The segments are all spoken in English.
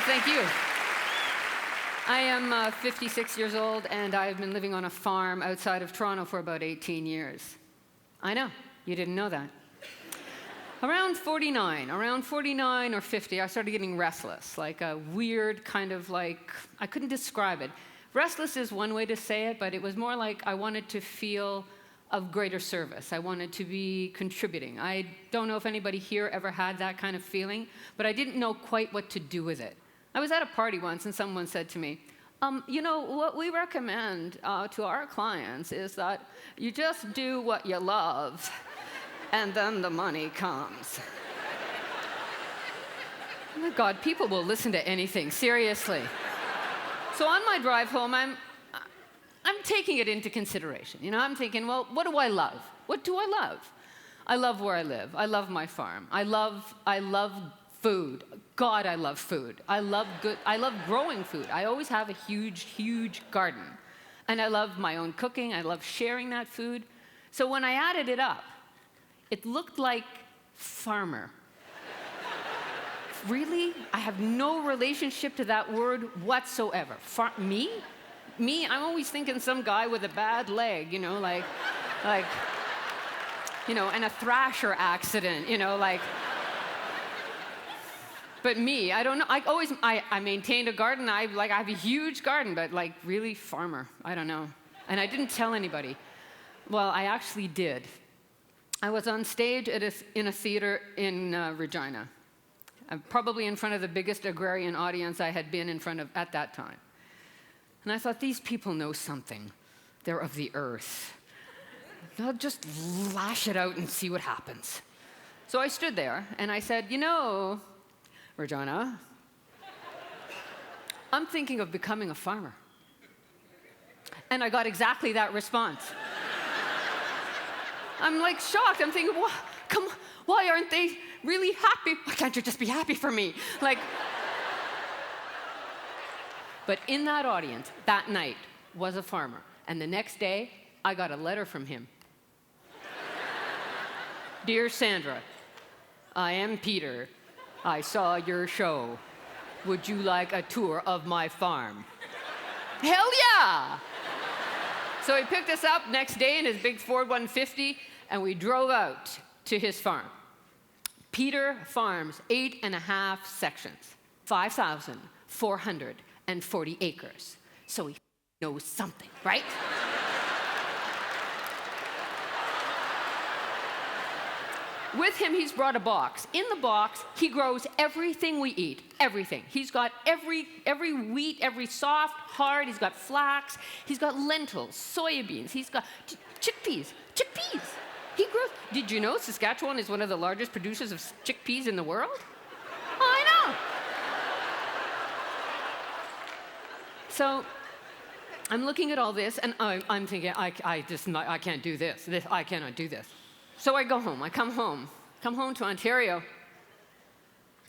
thank you. I am 56 years old, and I've been living on a farm outside of Toronto for about 18 years. I know, you didn't know that. Around 49 or 50, I started getting restless, like a weird kind of like, I couldn't describe it. Restless is one way to say it, but it was more like I wanted to feel of greater service. I wanted to be contributing. I don't know if anybody here ever had that kind of feeling, but I didn't know quite what to do with it. I was at a party once, and someone said to me, you know, what we recommend to our clients is that you just do what you love, and then the money comes. Oh my God, people will listen to anything, seriously. So on my drive home, I'm taking it into consideration. You know, I'm thinking, well, what do I love? What do I love? I love where I live. I love my farm. I love food. God, I love food. I love growing food. I always have a huge, huge garden. And I love my own cooking. I love sharing that food. So when I added it up, it looked like farmer. Really? I have no relationship to that word whatsoever. Me? Me? I'm always thinking some guy with a bad leg, you know, like, you know, and a thrasher accident, you know, like. But me, I don't know. I maintained a garden. I have a huge garden, but like really farmer. I don't know. And I didn't tell anybody. Well, I actually did. I was on stage in a theater in Regina, probably in front of the biggest agrarian audience I had been in front of at that time. And I thought, these people know something. They're of the earth. I'll just lash it out and see what happens. So I stood there and I said, you know, Regina, I'm thinking of becoming a farmer. And I got exactly that response. I'm like shocked. I'm thinking, why aren't they really happy? Why can't you just be happy for me? Like, but in that audience, that night, was a farmer. And the next day, I got a letter from him. Dear Sandra, I am Peter. I saw your show. Would you like a tour of my farm? Hell yeah! So he picked us up next day in his big Ford 150, and we drove out to his farm. Peter farms 8.5 sections, 5,440 acres. So he knows something, right? With him, he's brought a box. In the box, he grows everything we eat, everything. He's got every wheat, every soft, hard. He's got flax. He's got lentils, soybeans. He's got chickpeas. He grows. Did you know Saskatchewan is one of the largest producers of chickpeas in the world? Oh, I know. So I'm looking at all this, and I'm thinking, I can't do this. I cannot do this. So I go home. I come home to Ontario.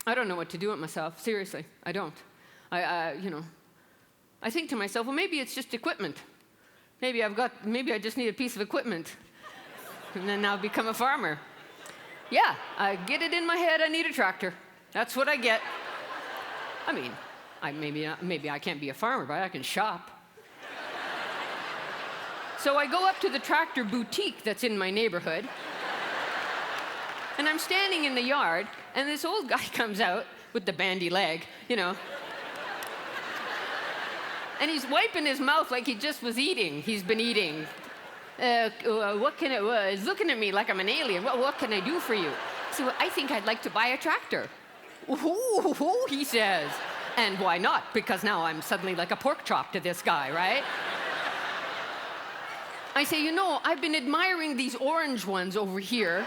I don't know what to do with myself. Seriously, I don't. I think to myself, well, maybe it's just equipment. Maybe I just need a piece of equipment, and then I'll become a farmer. Yeah, I get it in my head. I need a tractor. That's what I get. I mean, maybe I can't be a farmer, but I can shop. So I go up to the tractor boutique that's in my neighborhood. And I'm standing in the yard, and this old guy comes out with the bandy leg, you know. And he's wiping his mouth like he just was eating. He's been eating. He's looking at me like I'm an alien. What can I do for you? So I think I'd like to buy a tractor. Ooh, he says. And why not? Because now I'm suddenly like a pork chop to this guy, right? I say, you know, I've been admiring these orange ones over here.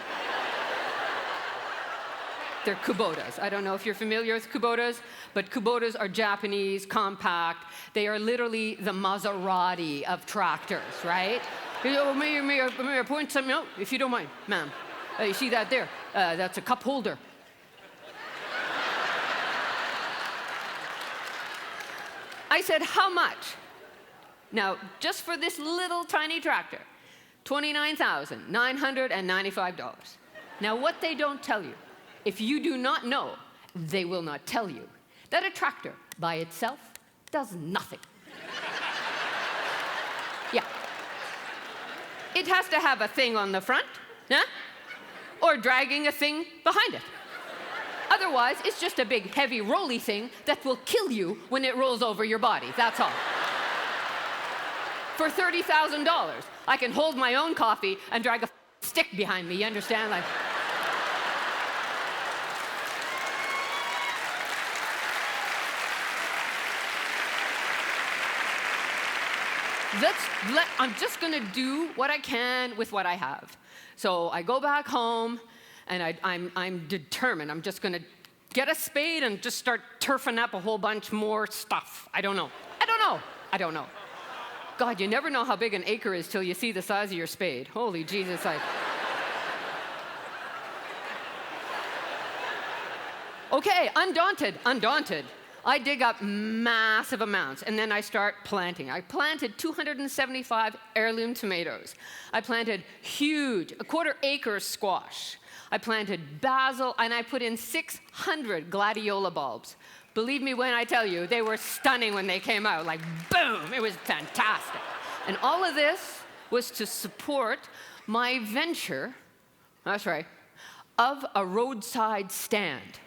They're Kubotas. I don't know if you're familiar with Kubotas, but Kubotas are Japanese, compact. They are literally the Maserati of tractors, right? May I point something out, if you don't mind, ma'am? You see that there? That's a cup holder. I said, how much? Now, just for this little tiny tractor, $29,995. Now, what they don't tell you, if you do not know, they will not tell you. that a tractor by itself does nothing. Yeah. It has to have a thing on the front, huh? Or dragging a thing behind it. Otherwise, it's just a big, heavy, rolly thing that will kill you when it rolls over your body. That's all. For $30,000, I can hold my own coffee and drag a stick behind me, you understand? Like, I'm just gonna do what I can with what I have. So I go back home, and I'm determined. I'm just gonna get a spade and just start turfing up a whole bunch more stuff. I don't know. God, you never know how big an acre is till you see the size of your spade. Holy Jesus, Okay, undaunted. I dig up massive amounts, and then I start planting. I planted 275 heirloom tomatoes. I planted huge, a quarter-acre squash. I planted basil, and I put in 600 gladiola bulbs. Believe me when I tell you, they were stunning when they came out. Like, boom, it was fantastic. And all of this was to support my venture, that's right, of a roadside stand.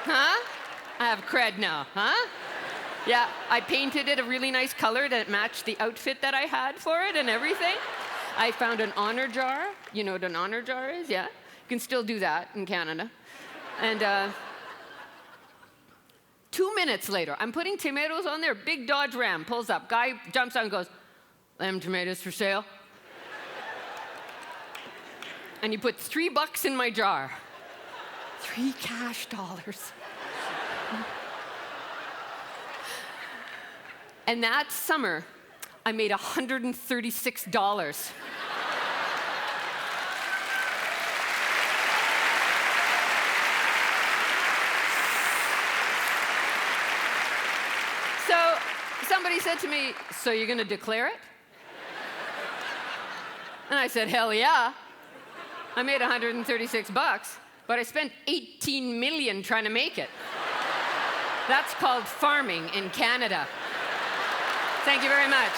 Huh? I have cred now, huh? Yeah, I painted it a really nice color that matched the outfit that I had for it and everything. I found an honor jar. You know what an honor jar is? Yeah. You can still do that in Canada. And 2 minutes later, I'm putting tomatoes on there. Big Dodge Ram pulls up. Guy jumps out and goes, "Them tomatoes for sale?" And he put $3 in my jar. 3 cash dollars. And that summer, I made $136. So somebody said to me, "So you're going to declare it?" And I said, "Hell yeah." I made $136. But I spent $18 million trying to make it. That's called farming in Canada. Thank you very much.